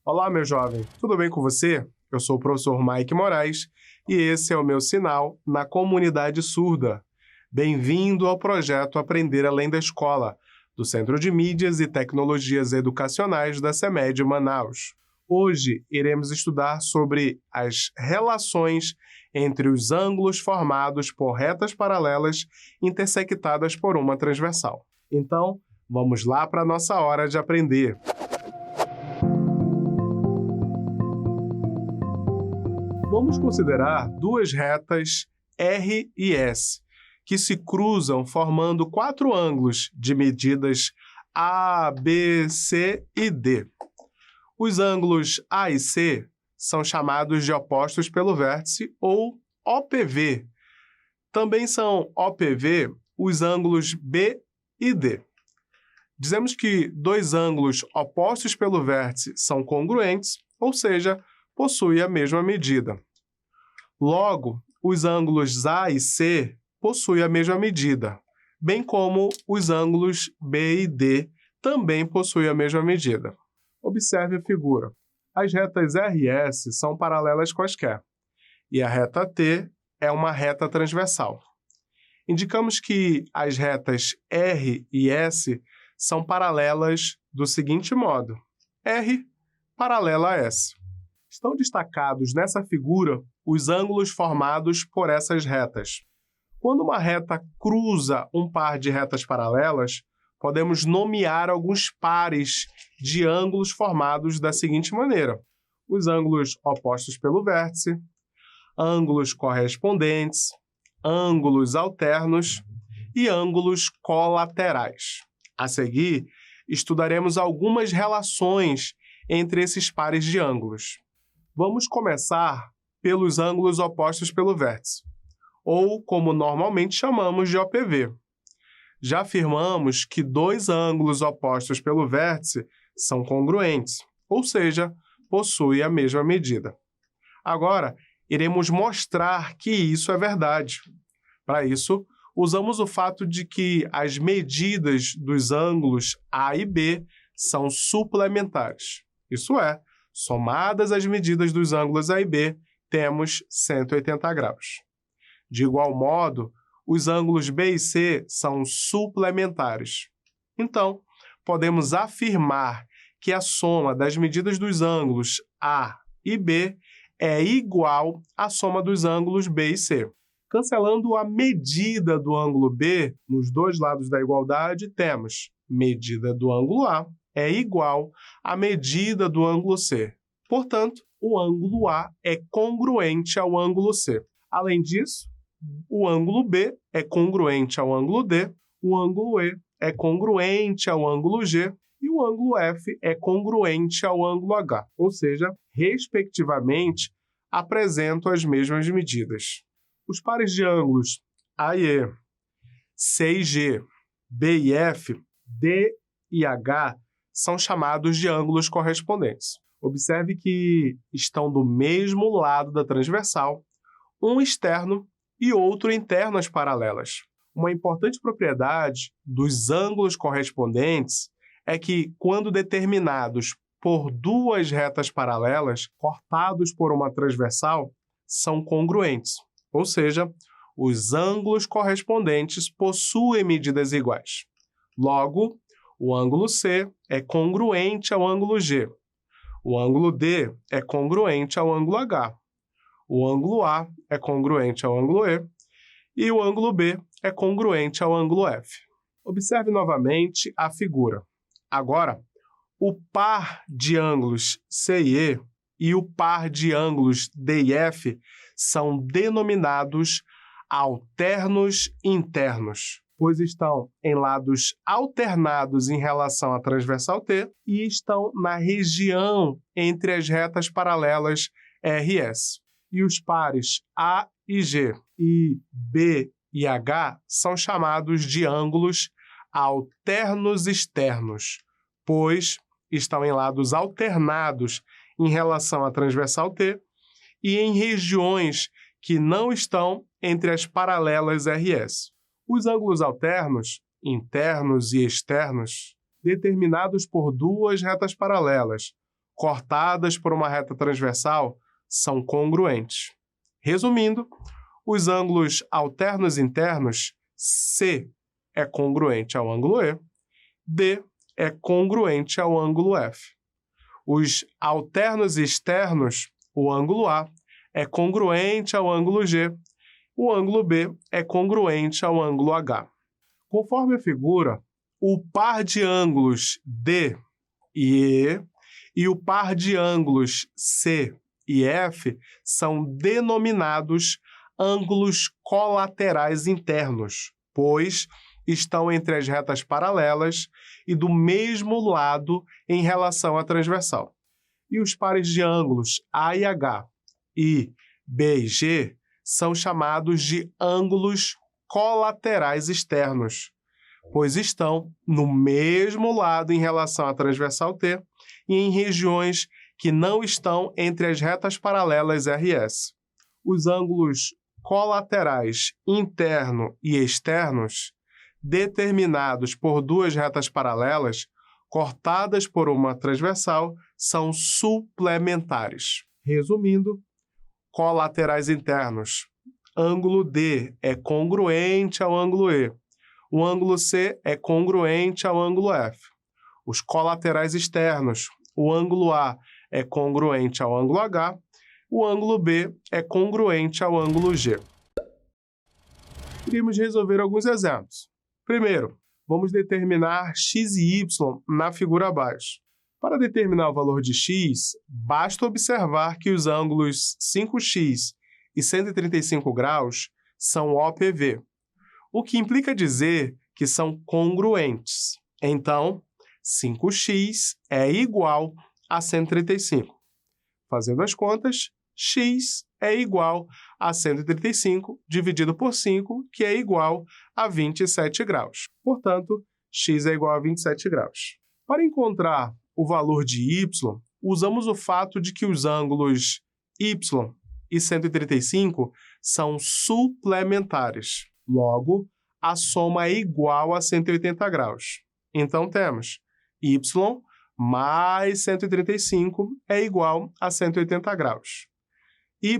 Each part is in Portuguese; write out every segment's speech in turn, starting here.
Olá, meu jovem, tudo bem com você? Eu sou o professor Mike Moraes e esse é o meu sinal na comunidade surda. Bem-vindo ao projeto Aprender Além da Escola, do Centro de Mídias e Tecnologias Educacionais da CEMED Manaus. Hoje iremos estudar sobre as relações entre os ângulos formados por retas paralelas intersectadas por uma transversal. Então, vamos lá para a nossa hora de aprender. Vamos considerar duas retas R e S, que se cruzam formando quatro ângulos de medidas A, B, C e D. Os ângulos A e C são chamados de opostos pelo vértice ou OPV. Também são OPV os ângulos B e D. Dizemos que dois ângulos opostos pelo vértice são congruentes, ou seja, possuem a mesma medida. Logo, os ângulos A e C possuem a mesma medida, bem como os ângulos B e D também possuem a mesma medida. Observe a figura. As retas R e S são paralelas quaisquer, e a reta T é uma reta transversal. Indicamos que as retas R e S são paralelas do seguinte modo: R paralela a S. Estão destacados nessa figura os ângulos formados por essas retas. Quando uma reta cruza um par de retas paralelas, podemos nomear alguns pares de ângulos formados da seguinte maneira: os ângulos opostos pelo vértice, ângulos correspondentes, ângulos alternos e ângulos colaterais. A seguir, estudaremos algumas relações entre esses pares de ângulos. Vamos começar pelos ângulos opostos pelo vértice, ou como normalmente chamamos de OPV. Já afirmamos que dois ângulos opostos pelo vértice são congruentes, ou seja, possuem a mesma medida. Agora, iremos mostrar que isso é verdade. Para isso, usamos o fato de que as medidas dos ângulos A e B são suplementares. Isso é, somadas as medidas dos ângulos A e B, temos 180 graus. De igual modo, os ângulos B e C são suplementares. Então, podemos afirmar que a soma das medidas dos ângulos A e B é igual à soma dos ângulos B e C. Cancelando a medida do ângulo B nos dois lados da igualdade, temos medida do ângulo A é igual à medida do ângulo C. Portanto, o ângulo A é congruente ao ângulo C. Além disso, o ângulo B é congruente ao ângulo D, o ângulo E é congruente ao ângulo G e o ângulo F é congruente ao ângulo H, ou seja, respectivamente, apresentam as mesmas medidas. Os pares de ângulos A e E, C e G, B e F, D e H são chamados de ângulos correspondentes. Observe que estão do mesmo lado da transversal, um externo e outro interno às paralelas. Uma importante propriedade dos ângulos correspondentes é que, quando determinados por duas retas paralelas, cortados por uma transversal, são congruentes, ou seja, os ângulos correspondentes possuem medidas iguais. Logo, o ângulo C é congruente ao ângulo G. O ângulo D é congruente ao ângulo H. O ângulo A é congruente ao ângulo E. E o ângulo B é congruente ao ângulo F. Observe novamente a figura. Agora, o par de ângulos C e E o par de ângulos D e F são denominados alternos internos, pois estão em lados alternados em relação à transversal T e estão na região entre as retas paralelas R e S. E os pares A e G e B e H são chamados de ângulos alternos externos, pois estão em lados alternados em relação à transversal T e em regiões que não estão entre as paralelas RS. Os ângulos alternos, internos e externos, determinados por duas retas paralelas, cortadas por uma reta transversal, são congruentes. Resumindo, os ângulos alternos internos, C é congruente ao ângulo E, D é congruente ao ângulo F. Os alternos externos, o ângulo A, é congruente ao ângulo G, o ângulo B é congruente ao ângulo H. Conforme a figura, o par de ângulos D e E o par de ângulos C e F são denominados ângulos colaterais internos, pois estão entre as retas paralelas e do mesmo lado em relação à transversal. E os pares de ângulos A e H e B e G são chamados de ângulos colaterais externos, pois estão no mesmo lado em relação à transversal T e em regiões que não estão entre as retas paralelas RS. Os ângulos colaterais interno e externos, determinados por duas retas paralelas, cortadas por uma transversal, são suplementares. Resumindo, colaterais internos. Ângulo D é congruente ao ângulo E. O ângulo C é congruente ao ângulo F. Os colaterais externos. O ângulo A é congruente ao ângulo H. O ângulo B é congruente ao ângulo G. Iremos resolver alguns exemplos. Primeiro, vamos determinar x e y na figura abaixo. Para determinar o valor de x, basta observar que os ângulos 5x e 135 graus são OPV, o que implica dizer que são congruentes. Então, 5x é igual a 135. Fazendo as contas, x é igual a 135 dividido por 5, que é igual a 27 graus. Portanto, x é igual a 27 graus. Para encontrar o valor de y, usamos o fato de que os ângulos y e 135 são suplementares. Logo, a soma é igual a 180 graus. Então, temos y mais 135 é igual a 180 graus. Y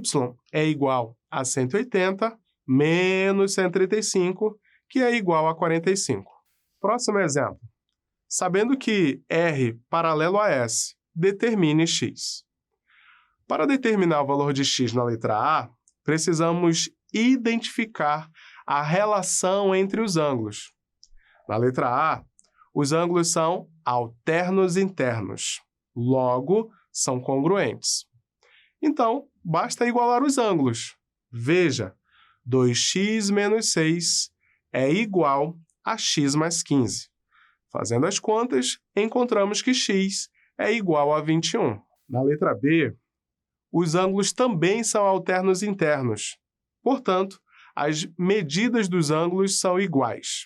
é igual a 180 menos 135, que é igual a 45. Próximo exemplo. Sabendo que R paralelo a S, determine x. Para determinar o valor de x na letra A, precisamos identificar a relação entre os ângulos. Na letra A, os ângulos são alternos internos, logo, são congruentes. Então, basta igualar os ângulos. Veja, 2x menos 6 é igual a x mais 15. Fazendo as contas, encontramos que x é igual a 21. Na letra B, os ângulos também são alternos internos. Portanto, as medidas dos ângulos são iguais.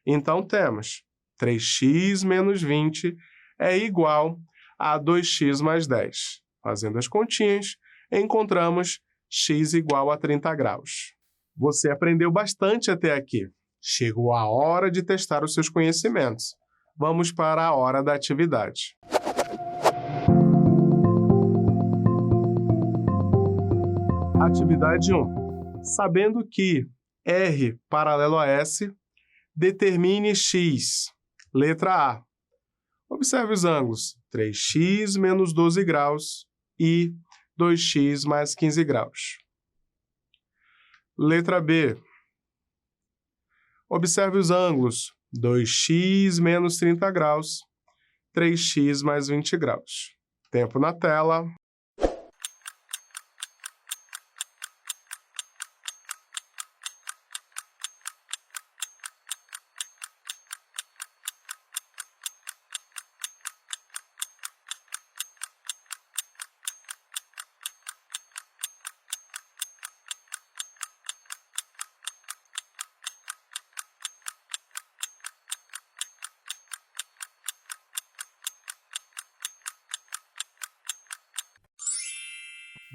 Então, temos 3x menos 20 é igual a 2x mais 10. Fazendo as continhas, encontramos x igual a 30 graus. Você aprendeu bastante até aqui. Chegou a hora de testar os seus conhecimentos. Vamos para a hora da atividade. Atividade 1. Sabendo que R paralelo a S, determine x. Letra A. Observe os ângulos 3x menos 12 graus e 2x mais 15 graus. Letra B. Observe os ângulos 2x menos 30 graus, 3x mais 20 graus. Tempo na tela.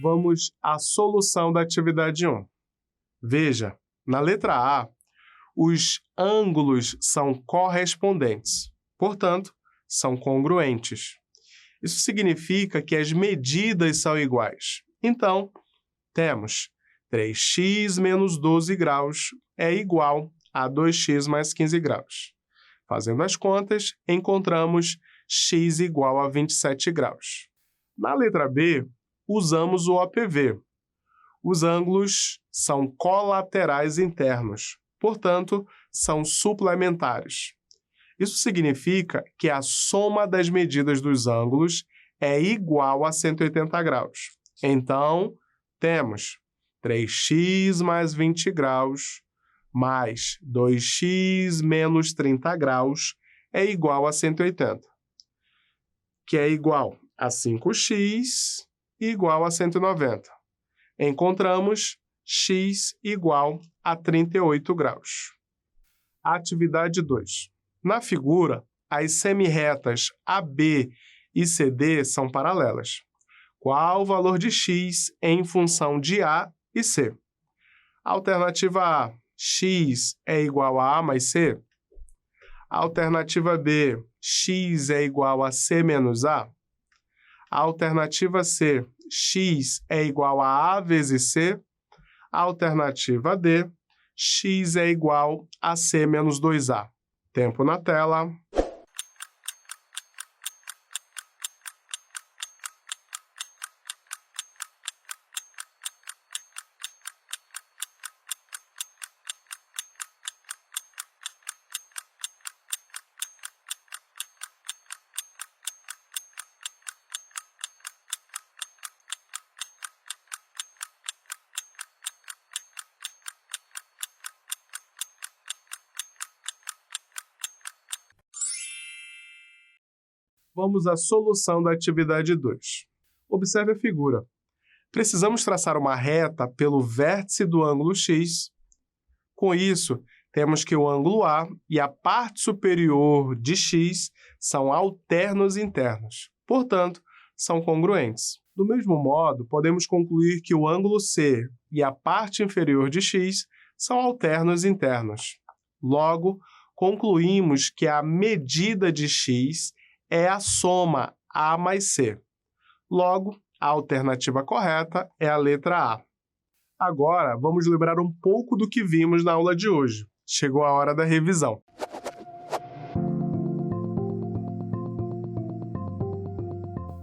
Vamos à solução da atividade 1. Veja, na letra A, os ângulos são correspondentes, portanto, são congruentes. Isso significa que as medidas são iguais. Então, temos 3x menos 12 graus é igual a 2x mais 15 graus. Fazendo as contas, encontramos x igual a 27 graus. Na letra B, usamos o OPV. Os ângulos são colaterais internos, portanto, são suplementares. Isso significa que a soma das medidas dos ângulos é igual a 180 graus. Então, temos 3x mais 20 graus mais 2x menos 30 graus é igual a 180, que é igual a 5x igual a 190. Encontramos x igual a 38 graus. Atividade 2. Na figura, as semirretas AB e CD são paralelas. Qual o valor de x em função de A e C? Alternativa A, x é igual a A mais C. Alternativa B, x é igual a C menos A. Alternativa C, x é igual a A vezes C. Alternativa D, x é igual a C menos 2A. Tempo na tela. Vamos à solução da atividade 2. Observe a figura. Precisamos traçar uma reta pelo vértice do ângulo x. Com isso, temos que o ângulo A e a parte superior de x são alternos internos. Portanto, são congruentes. Do mesmo modo, podemos concluir que o ângulo C e a parte inferior de x são alternos internos. Logo, concluímos que a medida de x é a soma A mais C. Logo, a alternativa correta é a letra A. Agora, vamos lembrar um pouco do que vimos na aula de hoje. Chegou a hora da revisão.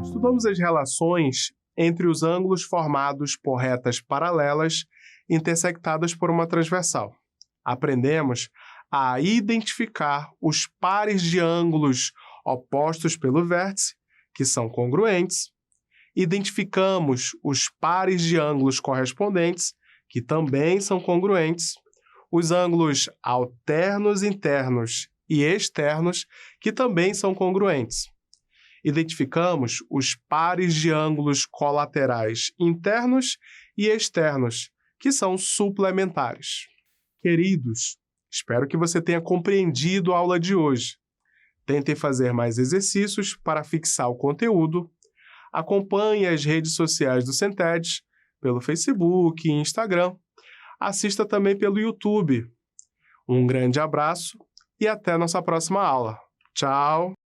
Estudamos as relações entre os ângulos formados por retas paralelas intersectadas por uma transversal. Aprendemos a identificar os pares de ângulos opostos pelo vértice, que são congruentes. Identificamos os pares de ângulos correspondentes, que também são congruentes. Os ângulos alternos internos e externos, que também são congruentes. Identificamos os pares de ângulos colaterais internos e externos, que são suplementares. Queridos, espero que você tenha compreendido a aula de hoje. Tentem fazer mais exercícios para fixar o conteúdo. Acompanhe as redes sociais do Cented, pelo Facebook e Instagram. Assista também pelo YouTube. Um grande abraço e até nossa próxima aula. Tchau!